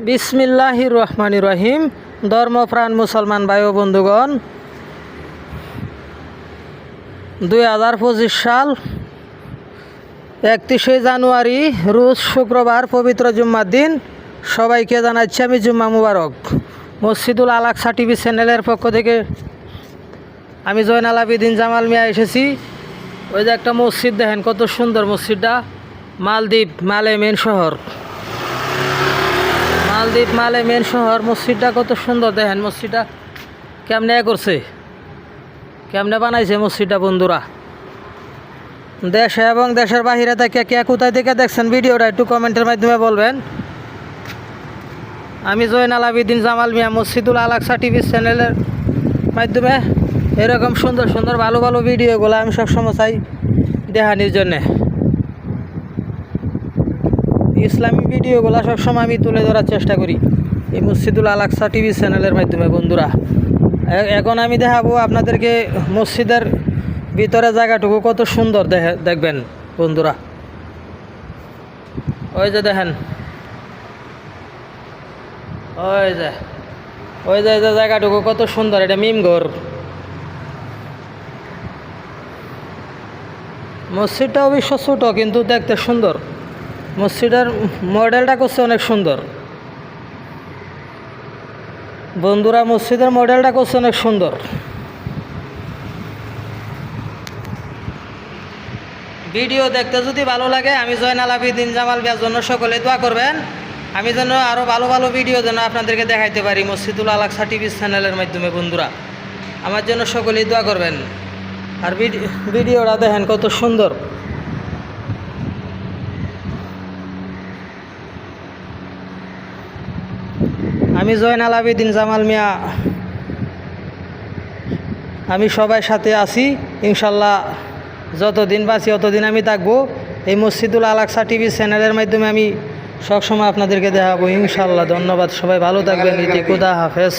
বিসমিল্লাহির রহমানির রহিম। ধর্মপ্রাণ মুসলমান ভাই ও বন্ধুগণ, 2025 সাল 31শে জানুয়ারি রোজ শুক্রবার পবিত্র জুম্মার দিন। সবাইকে জানাচ্ছি আমি জুম্মা মুবারক। মসজিদুল আল আকসা টিভি চ্যানেলের পক্ষ থেকে আমি জয়নাল আবেদিন জামাল মিয়া এসেছি। ওই যে একটা মসজিদ দেখেন, কত সুন্দর মসজিদটা। মালদ্বীপ মালে মেন শহর, মালদ্বীপ মালে মেন শহর। মসজিদটা কত সুন্দর দেখেন। মসজিদটা কেমনে করছে, কেমনে বানাইছে মসজিদটা। বন্ধুরা, দেশে এবং দেশের বাহিরে থেকে কে কোথায় থেকে দেখছেন ভিডিওটা একটু কমেন্টের মাধ্যমে বলবেন। আমি জয়নাল আবেদিন জামাল মিয়া মসজিদুল আল আকসা টিভি চ্যানেলের মাধ্যমে এরকম সুন্দর সুন্দর ভালো ভালো ভিডিওগুলো আমি সবসময় চাই দেখানোর জন্যে। ইসলামিক ভিডিওগুলো সবসময় আমি তুলে ধরার চেষ্টা করি এই মসজিদুল আল আকসা টিভি চ্যানেলের মাধ্যমে। বন্ধুরা, এখন আমি দেখাবো আপনাদেরকে মসজিদের ভিতরে জায়গাটুকু কত সুন্দর দেখবেন। বন্ধুরা, ওই যে দেখেন, ওই যে জায়গাটুকু কত সুন্দর। এটা মিমঘর। মসজিদটা অবশ্য ছোটো কিন্তু দেখতে সুন্দর। মসজিদের মডেলটা করছে অনেক সুন্দর। বন্ধুরা, মসজিদের মডেলটা করছে অনেক সুন্দর। ভিডিও দেখতে যদি ভালো লাগে, আমি জয়নাল আবেদিন জামাল মিয়ার জন্য সকলে দোয়া করবেন। আমি যেন আরও ভালো ভালো ভিডিও যেন আপনাদেরকে দেখাইতে পারি মসজিদুল আল আকসা টিভি চ্যানেলের মাধ্যমে। বন্ধুরা, আমার জন্য সকলেই দোয়া করবেন। আর ভিডিওটা দেখেন কত সুন্দর। আমি জয়নাল আবেদিন জামাল মিয়া, আমি সবাই সাথে আছি ইনশাল্লাহ। যতদিন বাঁচি ততদিন আমি থাকবো। এই মসজিদুল আল আকসা টিভি চ্যানেলের মাধ্যমে আমি সবসময় আপনাদেরকে দেখাবো ইনশাল্লাহ। ধন্যবাদ, সবাই ভালো থাকবেন। ইতি খুদা হাফেজ।